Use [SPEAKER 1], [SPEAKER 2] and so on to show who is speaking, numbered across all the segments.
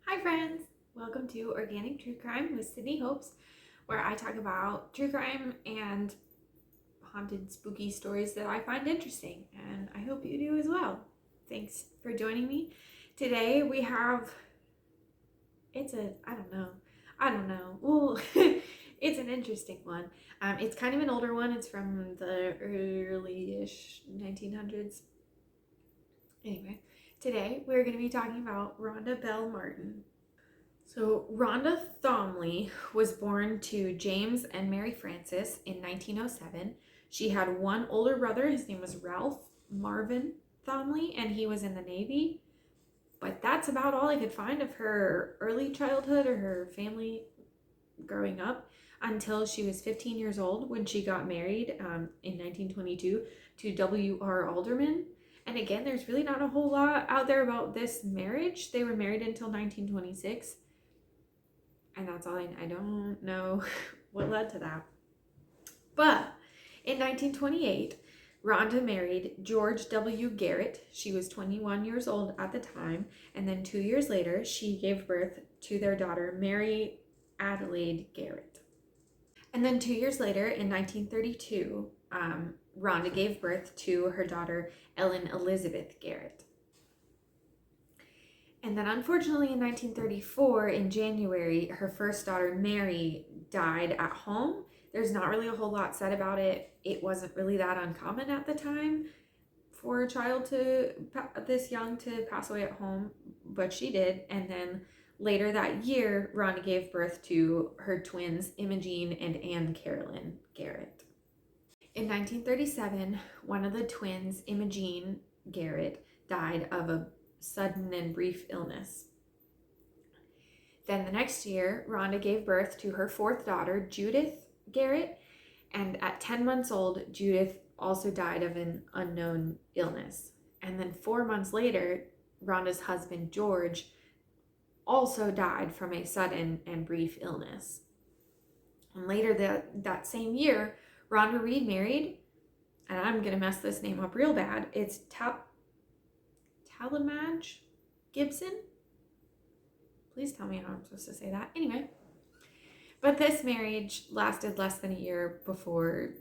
[SPEAKER 1] Hi friends! Welcome to Organic True Crime with Sydney Hopes, where I talk about true crime and haunted spooky stories that I find interesting, and I hope you do as well. Thanks for joining me. Today we have, I don't know, well, it's an interesting one. It's kind of an older one. It's from the early-ish 1900s. Anyway, today we're going to be talking about Rhonda Belle Martin. So Rhonda Thomley was born to James and Mary Frances in 1907. She had one older brother. His name was Ralph Marvin Thomley, and he was in the Navy. But that's about all I could find of her early childhood or her family growing up until she was 15 years old when she got married in 1922 to W.R. Alderman. And again, there's really not a whole lot out there about this marriage. They were married until 1926. And that's all I don't know what led to that. But in 1928, Rhonda married George W. Garrett. She was 21 years old at the time. And then 2 years later, she gave birth to their daughter, Mary Adelaide Garrett. And then 2 years later, in 1932, Rhonda gave birth to her daughter, Ellen Elizabeth Garrett. And then unfortunately in 1934, in January, her first daughter, Mary, died at home. There's not really a whole lot said about it. It wasn't really that uncommon at the time for a child this young to pass away at home, but she did. And then later that year, Rhonda gave birth to her twins, Imogene and Anne Carolyn Garrett. In 1937, one of the twins, Imogene Garrett, died of a sudden and brief illness. Then the next year, Rhonda gave birth to her fourth daughter, Judith Garrett, and at 10 months old, Judith also died of an unknown illness. And then 4 months later, Rhonda's husband, George, also died from a sudden and brief illness. And later that same year, Rhonda remarried, and I'm going to mess this name up real bad. It's Talmadge Gibson? Please tell me how I'm supposed to say that. Anyway, but this marriage lasted less than a year before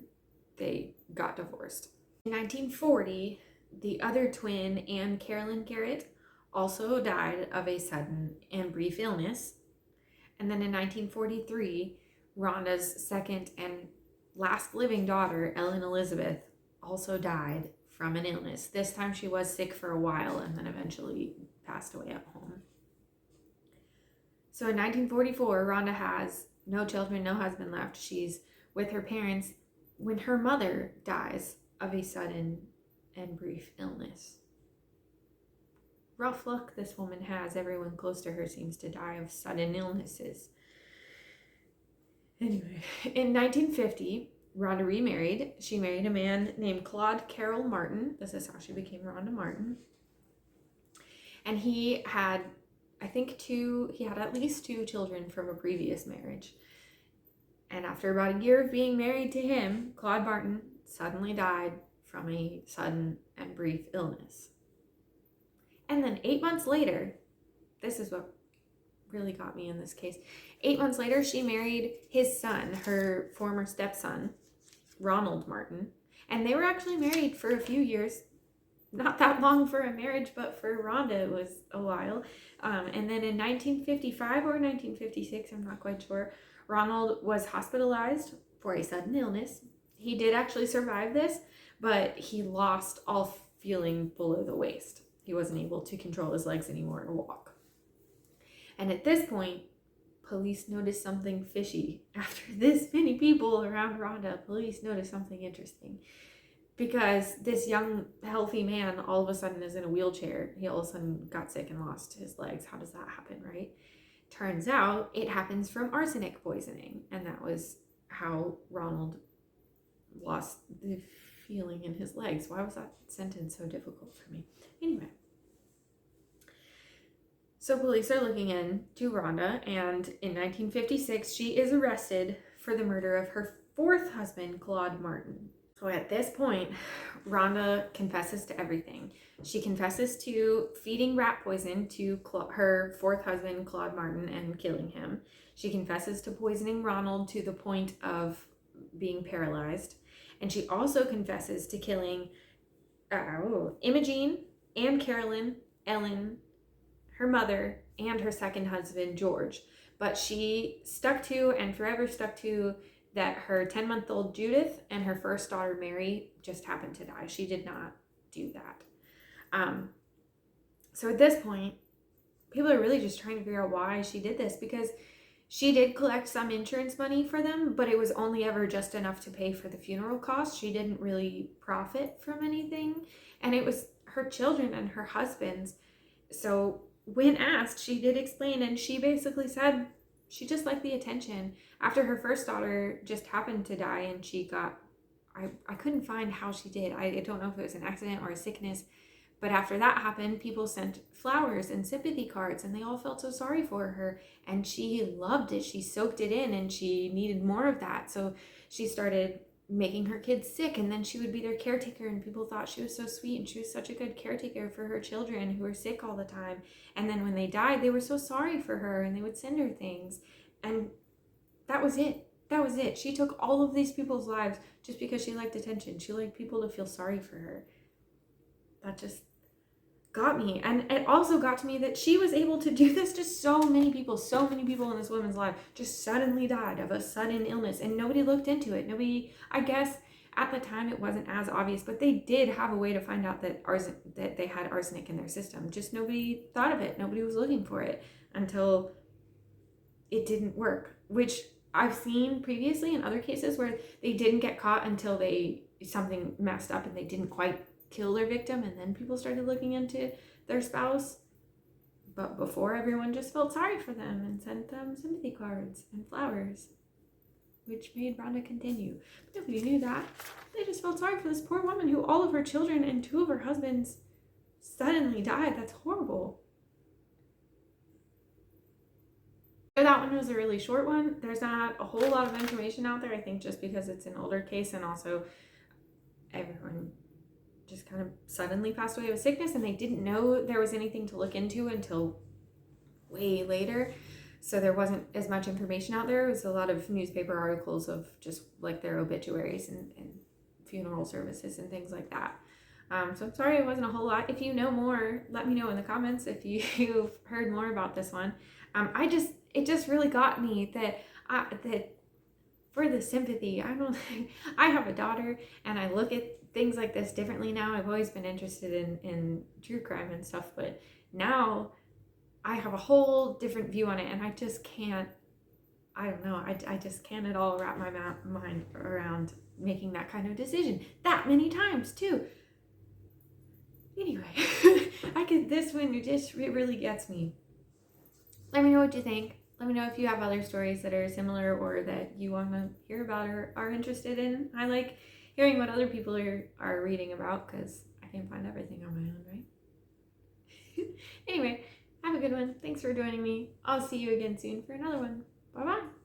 [SPEAKER 1] they got divorced. In 1940, the other twin, Anne Carolyn Garrett, also died of a sudden and brief illness. And then in 1943, Rhonda's second and last living daughter, Ellen Elizabeth, also died from an illness. This time she was sick for a while and then eventually passed away at home. So in 1944, Rhonda has no children, no husband left. She's with her parents when her mother dies of a sudden and brief illness. Rough luck this woman has. Everyone close to her seems to die of sudden illnesses. Anyway, in 1950, Rhonda remarried. She married a man named Claude Carroll Martin. This is how she became Rhonda Martin. And he had, he had at least 2 children from a previous marriage. And after about a year of being married to him, Claude Martin suddenly died from a sudden and brief illness. And then 8 months later, this is what really got me in this case. 8 months later, she married his son, her former stepson, Ronald Martin, and they were actually married for a few years. Not that long for a marriage, but for Rhonda it was a while. And then in 1955 or 1956, I'm not quite sure, Ronald was hospitalized for a sudden illness. He did actually survive this, but he lost all feeling below the waist. He wasn't able to control his legs anymore or walk. And at this point, police noticed something fishy. After this many people around Rhonda, police noticed something interesting. Because this young, healthy man all of a sudden is in a wheelchair. He all of a sudden got sick and lost his legs. How does that happen, right? Turns out it happens from arsenic poisoning. And that was how Ronald lost the feeling in his legs. Why was that sentence so difficult for me? Anyway. So police are looking into Rhonda, and in 1956, she is arrested for the murder of her 4th husband, Claude Martin. So at this point, Rhonda confesses to everything. She confesses to feeding rat poison to her fourth husband, Claude Martin, and killing him. She confesses to poisoning Ronald to the point of being paralyzed. And she also confesses to killing Imogene and Carolyn, Ellen, her mother, and her second husband, George. But she stuck to and forever stuck to that her 10-month-old Judith and her first daughter, Mary, just happened to die. She did not do that. So at this point, people are really just trying to figure out why she did this, because she did collect some insurance money for them, but it was only ever just enough to pay for the funeral costs. She didn't really profit from anything, and it was her children and her husband's. So when asked, she did explain, and she basically said she just liked the attention. After her first daughter just happened to die, and she got, I couldn't find how she did. I don't know if it was an accident or a sickness, but after that happened, people sent flowers and sympathy cards, and they all felt so sorry for her, and she loved it. She soaked it in, and she needed more of that. So she started making her kids sick, and then she would be their caretaker, and people thought she was so sweet, and she was such a good caretaker for her children who were sick all the time. And then when they died, they were so sorry for her, and they would send her things, and that was it. She took all of these people's lives just because she liked attention. She liked people to feel sorry for her. That just got me. And it also got to me that she was able to do this to so many people in this woman's life just suddenly died of a sudden illness, and nobody looked into it. Nobody, I guess at the time it wasn't as obvious, but they did have a way to find out that they had arsenic in their system. Just nobody thought of it. Nobody was looking for it until it didn't work, which I've seen previously in other cases where they didn't get caught until something messed up and they didn't quite kill their victim, and then people started looking into their spouse. But before, everyone just felt sorry for them and sent them sympathy cards and flowers, which made Rhonda continue. But nobody knew that. They just felt sorry for this poor woman who all of her children and 2 of her husbands suddenly died. That's horrible. So that one was a really short one. There's not a whole lot of information out there, I think, just because it's an older case, and also everyone just kind of suddenly passed away with sickness, and they didn't know there was anything to look into until way later. So there wasn't as much information out there. It was a lot of newspaper articles of just like their obituaries and funeral services and things like that. So I'm sorry it wasn't a whole lot. If you know more, let me know in the comments if you've heard more about this one. It just really got me that for the sympathy. I have a daughter, and I look at things like this differently now. I've always been interested in true crime and stuff, but now I have a whole different view on it, and I just can't, I don't know, I just can't at all wrap my mind around making that kind of decision that many times too. Anyway, this one, it really gets me. Let me know what you think. Let me know if you have other stories that are similar or that you want to hear about or are interested in. I like hearing what other people are reading about, because I can't find everything on my own, right? Anyway, have a good one. Thanks for joining me. I'll see you again soon for another one. Bye-bye.